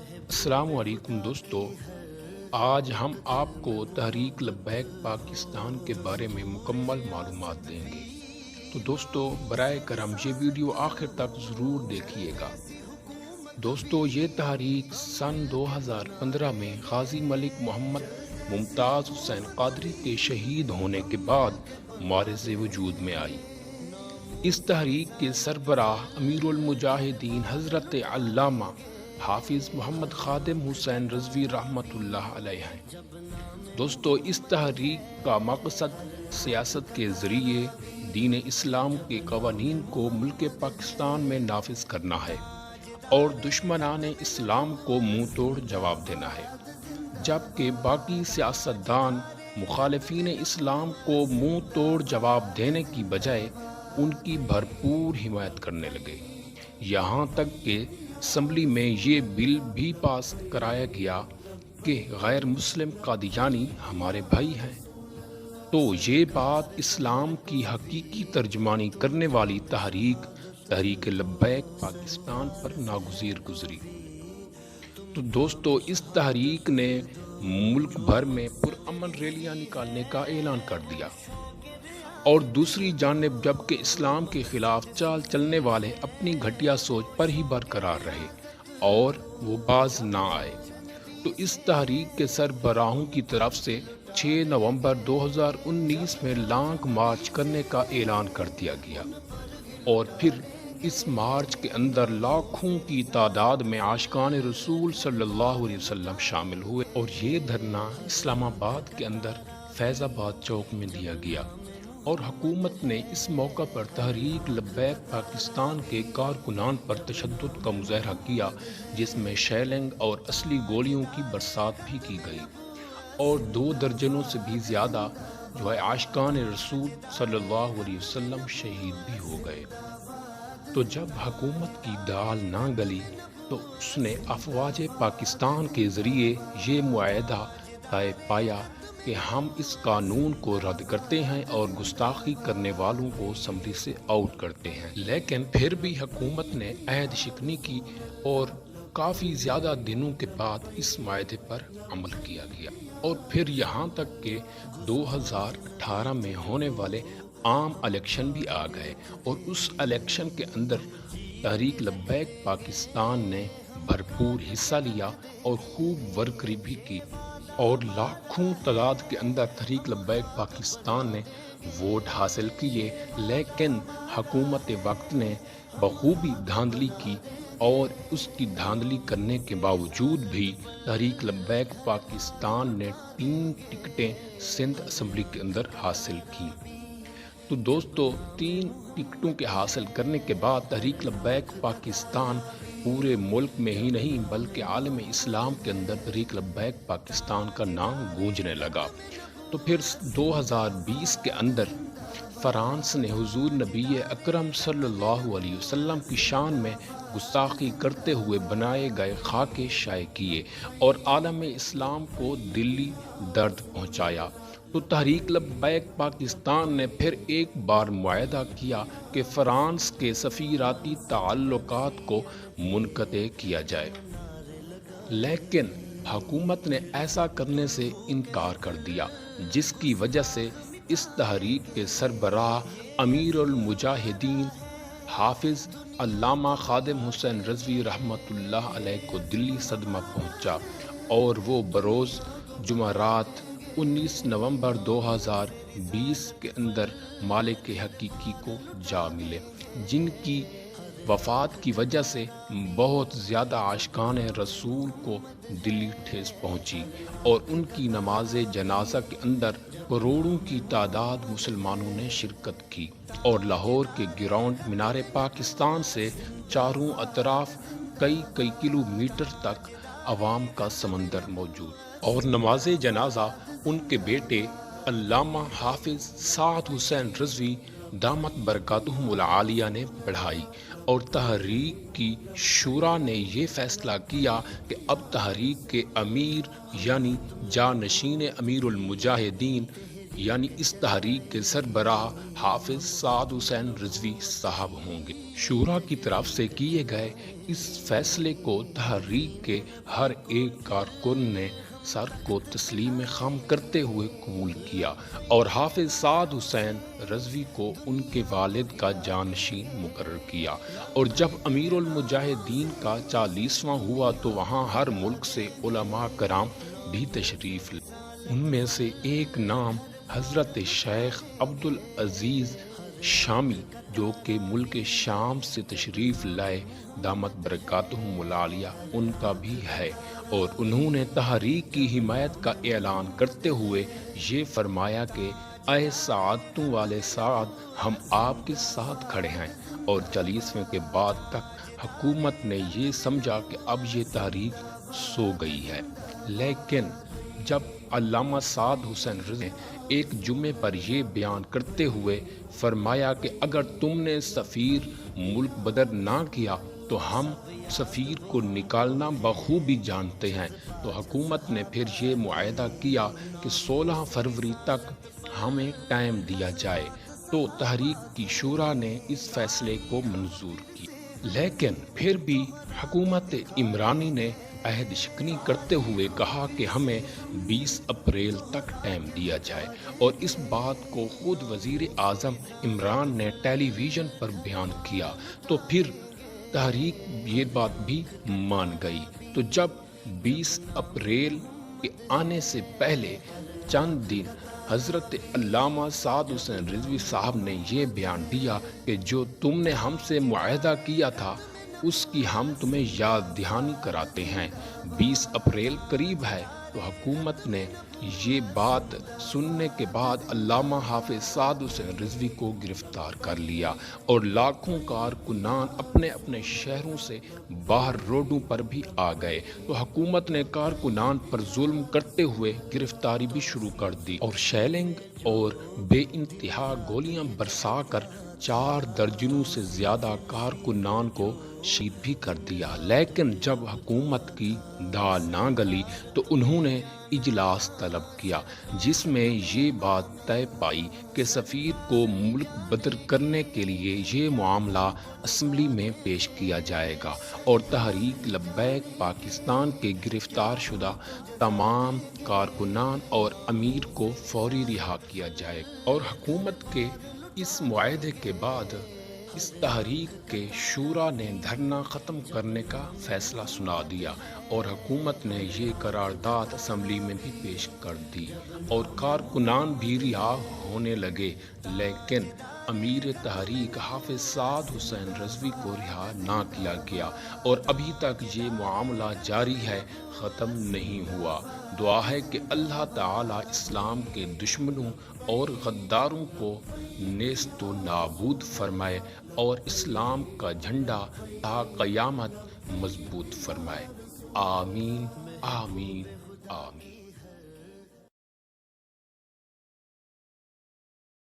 السلام علیکم دوستو، آج ہم آپ کو تحریک لبیک پاکستان کے بارے میں مکمل معلومات دیں گے۔ تو دوستو برائے کرم یہ ویڈیو آخر تک ضرور دیکھیے گا۔ دوستو یہ تحریک سن 2015 میں غازی ملک محمد ممتاز حسین قادری کے شہید ہونے کے بعد معرض وجود میں آئی۔ اس تحریک کے سربراہ امیر المجاہدین حضرت علامہ حافظ محمد خادم حسین رضوی رحمۃ اللہ علیہ ہیں۔ دوستو اس تحریک کا مقصد سیاست کے ذریعے دین اسلام کے قوانین کو ملک پاکستان میں نافذ کرنا ہے اور دشمنان اسلام کو منہ توڑ جواب دینا ہے، جبکہ باقی سیاستدان مخالفین اسلام کو منہ توڑ جواب دینے کی بجائے ان کی بھرپور حمایت کرنے لگے۔ یہاں تک کہ اسمبلی میں یہ بل بھی پاس کرایا گیا کہ غیر مسلم قادیانی ہمارے بھائی ہیں۔ تو یہ بات اسلام کی حقیقی ترجمانی کرنے والی تحریک لبیک پاکستان پر ناگزیر گزری۔ تو دوستو اس تحریک نے ملک بھر میں پرامن ریلیاں نکالنے کا اعلان کر دیا، اور دوسری جانب جبکہ اسلام کے خلاف چال چلنے والے اپنی گھٹیا سوچ پر ہی برقرار رہے اور وہ باز نہ آئے، تو اس تحریک کے سربراہوں کی طرف سے 6 نومبر 2019 میں لانگ مارچ کرنے کا اعلان کر دیا گیا، اور پھر اس مارچ کے اندر لاکھوں کی تعداد میں عاشقان رسول صلی اللہ علیہ وسلم شامل ہوئے، اور یہ دھرنا اسلام آباد کے اندر فیض آباد چوک میں دیا گیا، اور حکومت نے اس موقع پر تحریک لبیک پاکستان کے کارکنان پر تشدد کا مظاہرہ کیا، جس میں شیلنگ اور اصلی گولیوں کی برسات بھی کی گئی، اور 2 درجنوں سے بھی زیادہ عاشقان رسول صلی اللہ علیہ وسلم شہید بھی ہو گئے۔ تو جب حکومت کی دال نہ گلی تو اس نے افواج پاکستان کے ذریعے یہ معاہدہ طے پایا کہ ہم اس قانون کو رد کرتے ہیں اور گستاخی کرنے والوں کو اسمبلی سے آؤٹ کرتے ہیں، لیکن پھر بھی حکومت نے عہد شکنی کی، اور کافی زیادہ دنوں کے بعد اس معاہدے پر عمل کیا گیا، اور پھر یہاں تک کہ 2018 میں ہونے والے عام الیکشن بھی آ گئے، اور اس الیکشن کے اندر تحریک لبیک پاکستان نے بھرپور حصہ لیا اور خوب ورکری بھی کی، اور لاکھوں تعداد کے اندر تحریک لبیک پاکستان نے ووٹ حاصل کیے، لیکن حکومت وقت نے بخوبی دھاندلی کی، اور اس کی دھاندلی کرنے کے باوجود بھی تحریک لبیک پاکستان نے 3 ٹکٹیں سندھ اسمبلی کے اندر حاصل کی۔ تو دوستو 3 ٹکٹوں کے حاصل کرنے کے بعد تحریک لبیک پاکستان پورے ملک میں ہی نہیں بلکہ عالم اسلام کے اندر تحریک لبیک پاکستان کا نام گونجنے لگا۔ تو پھر 2020 کے اندر فرانس نے حضور نبی اکرم صلی اللہ علیہ وسلم کی شان میں گستاخی کرتے ہوئے بنائے گئے خاکے شائع کیے، اور عالم اسلام کو دلی درد پہنچایا۔ تو تحریک لبیک پاکستان نے پھر ایک بار معاہدہ کیا کہ فرانس کے سفیراتی تعلقات کو منقطع کیا جائے، لیکن حکومت نے ایسا کرنے سے انکار کر دیا، جس کی وجہ سے اس تحریک کے سربراہ امیر المجاہدین حافظ علامہ خادم حسین رضوی رحمۃ اللہ علیہ کو دلی صدمہ پہنچا، اور وہ بروز جمعرات 19 نومبر 2020 کے اندر مالک حقیقی کو جا ملے، جن کی وفات کی وجہ سے بہت زیادہ عاشقان رسول کو دلی ٹھیس پہنچی، اور ان کی نماز جنازہ کے اندر کروڑوں کی تعداد مسلمانوں نے شرکت کی، اور لاہور کے گراؤنڈ مینار پاکستان سے چاروں اطراف کئی کلومیٹر تک عوام کا سمندر موجود، اور نماز جنازہ ان کے بیٹے علامہ حافظ سعد حسین رضوی دامت برکاتہم العالیہ نے پڑھائی، اور تحریک کی شورا نے یہ فیصلہ کیا کہ اب تحریک کے امیر یعنی جانشین امیر المجاہدین یعنی اس تحریک کے سربراہ حافظ سعد حسین رضوی صاحب ہوں گے۔ شورا کی طرف سے کیے گئے اس فیصلے کو تحریک کے ہر ایک کارکن نے سر کو تسلیم خم کرتے ہوئے قبول کیا اور حافظ سعد حسین رضوی کو ان کے والد کا جانشین مقرر کیا۔ اور جب امیر المجاہدین کا 40واں ہوا تو وہاں ہر ملک سے علماء کرام بھی تشریف لائے۔ ان میں سے ایک نام حضرت شیخ عبدالعزیز شامی جو کہ ملک شام سے تشریف لائے دامت برکاتہم العالیہ ان کا بھی ہے، اور انہوں نے تحریک کی حمایت کا اعلان کرتے ہوئے یہ فرمایا کہ اے سعادتوں والے سعد، ہم آپ کے ساتھ کھڑے ہیں۔ اور 40ویں کے بعد تک حکومت نے یہ سمجھا کہ اب یہ تحریک سو گئی ہے، لیکن جب علامہ سعد حسین رضوی نے ایک جمعے پر یہ بیان کرتے ہوئے فرمایا کہ اگر تم نے سفیر ملک بدر نہ کیا تو ہم سفیر کو نکالنا بخوبی جانتے ہیں، تو حکومت نے پھر یہ معاہدہ کیا کہ 16 فروری تک ہمیں ٹائم دیا جائے، تو تحریک کی شورا نے اس فیصلے کو منظور کیا۔ لیکن پھر بھی حکومت عمرانی نے عہد شکنی کرتے ہوئے کہا کہ ہمیں 20 اپریل تک ٹائم دیا جائے، اور اس بات کو خود وزیر اعظم عمران نے ٹیلی ویژن پر بیان کیا، تو پھر تحریک یہ بات بھی مان گئی۔ تو جب 20 اپریل کے آنے سے پہلے چند دن حضرت علامہ سعد حسین رضوی صاحب نے یہ بیان دیا کہ جو تم نے ہم سے معاہدہ کیا تھا اس کی ہم تمہیں یاد دہانی کراتے ہیں، 20 اپریل قریب ہے۔ تو حکومت نے یہ بات سننے کے بعد علامہ حافظ سعد حسین رضوی کو گرفتار کر لیا، اور لاکھوں کارکنان اپنے اپنے شہروں سے باہر روڈوں پر بھی آ گئے۔ تو حکومت نے کارکنان پر ظلم کرتے ہوئے گرفتاری بھی شروع کر دی، اور شیلنگ اور بے انتہا گولیاں برسا کر 4 درجنوں سے زیادہ کارکنان کو شہید بھی کر دیا۔ لیکن جب حکومت کی دال نہ گلی تو انہوں نے اجلاس طلب کیا، جس میں یہ بات طے پائی کہ سفیر کو ملک بدر کرنے کے لیے یہ معاملہ اسمبلی میں پیش کیا جائے گا، اور تحریک لبیک پاکستان کے گرفتار شدہ تمام کارکنان اور امیر کو فوری رہا کیا جائے گا۔ اور حکومت کے اس معاہدے کے بعد اس تحریک کے شورا نے دھرنا ختم کرنے کا فیصلہ سنا دیا، اور حکومت نے یہ قرارداد اسمبلی میں بھی پیش کر دی، اور کارکنان بھی رہا ہونے لگے۔ لیکن امیر تحریک حافظ سعد حسین رضوی کو رہا نہ کیا گیا، اور ابھی تک یہ معاملہ جاری ہے، ختم نہیں ہوا۔ دعا ہے کہ اللہ تعالی اسلام کے دشمنوں اور غداروں کو نیست و نابود فرمائے، اور اسلام کا جھنڈا تا قیامت مضبوط فرمائے۔ آمین آمین آمین۔